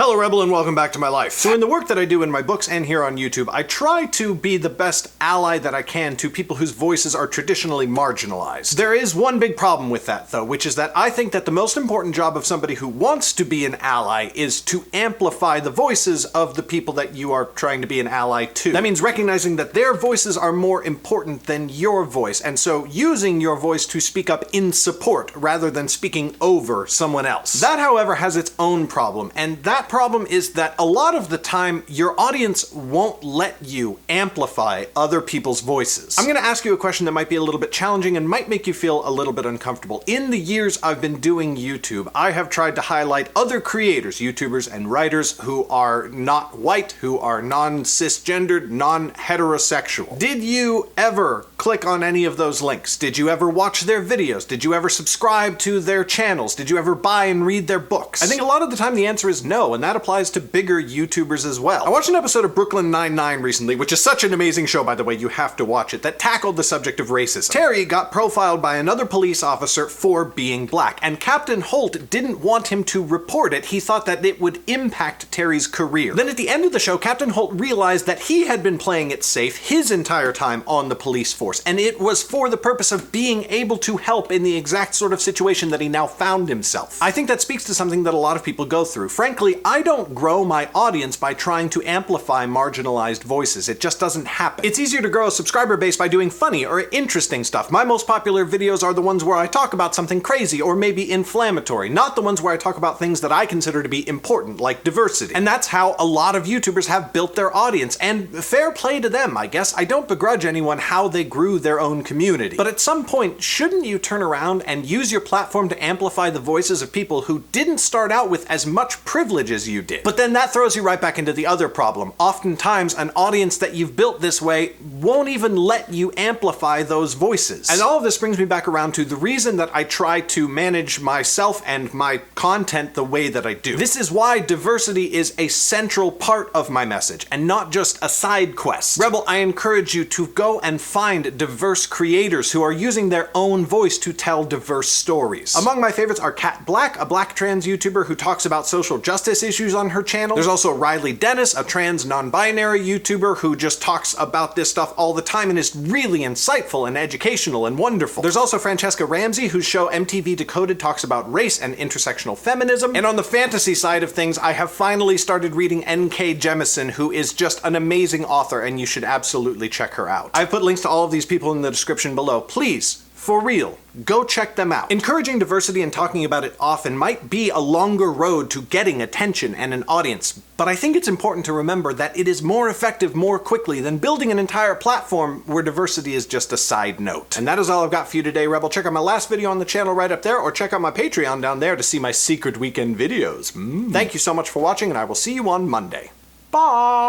Hello Rebel and welcome back to my life. So in the work that I do in my books and here on YouTube, I try to be the best ally that I can to people whose voices are traditionally marginalized. There is one big problem with that though, which is that I think that the most important job of somebody who wants to be an ally is to amplify the voices of the people that you are trying to be an ally to. That means recognizing that their voices are more important than your voice, and so using your voice to speak up in support rather than speaking over someone else. That, however, has its own problem, and that problem is that a lot of the time your audience won't let you amplify other people's voices. I'm going to ask you a question that might be a little bit challenging and might make you feel a little bit uncomfortable. In the years I've been doing YouTube, I have tried to highlight other creators, YouTubers and writers who are not white, who are non-cisgendered, non-heterosexual. Did you ever click on any of those links? Did you ever watch their videos? Did you ever subscribe to their channels? Did you ever buy and read their books? I think a lot of the time the answer is no, and that applies to bigger YouTubers as well. I watched an episode of Brooklyn Nine-Nine recently, which is such an amazing show, by the way, you have to watch it, that tackled the subject of racism. Terry got profiled by another police officer for being black, and Captain Holt didn't want him to report it. He thought that it would impact Terry's career. Then at the end of the show, Captain Holt realized that he had been playing it safe his entire time on the police force, and it was for the purpose of being able to help in the exact sort of situation that he now found himself. I think that speaks to something that a lot of people go through. Frankly, I don't grow my audience by trying to amplify marginalized voices. It just doesn't happen. It's easier to grow a subscriber base by doing funny or interesting stuff. My most popular videos are the ones where I talk about something crazy or maybe inflammatory, not the ones where I talk about things that I consider to be important, like diversity. And that's how a lot of YouTubers have built their audience, and fair play to them, I guess. I don't begrudge anyone how they grew their own community. But at some point, shouldn't you turn around and use your platform to amplify the voices of people who didn't start out with as much privilege as you did? But then that throws you right back into the other problem. Oftentimes, an audience that you've built this way won't even let you amplify those voices. And all of this brings me back around to the reason that I try to manage myself and my content the way that I do. This is why diversity is a central part of my message, and not just a side quest. Rebel, I encourage you to go and find diverse creators who are using their own voice to tell diverse stories. Among my favorites are Kat Black, a black trans YouTuber who talks about social justice issues on her channel. There's also Riley Dennis, a trans non-binary YouTuber who just talks about this stuff all the time and is really insightful and educational and wonderful. There's also Francesca Ramsey, whose show MTV Decoded talks about race and intersectional feminism. And on the fantasy side of things, I have finally started reading N.K. Jemisin, who is just an amazing author, and you should absolutely check her out. I've put links to all of these people in the description below. Please, for real, go check them out. Encouraging diversity and talking about it often might be a longer road to getting attention and an audience, but I think it's important to remember that it is more effective more quickly than building an entire platform where diversity is just a side note. And that is all I've got for you today, Rebel. Check out my last video on the channel right up there, or check out my Patreon down there to see my secret weekend videos. Thank you so much for watching, and I will see you on Monday. Bye!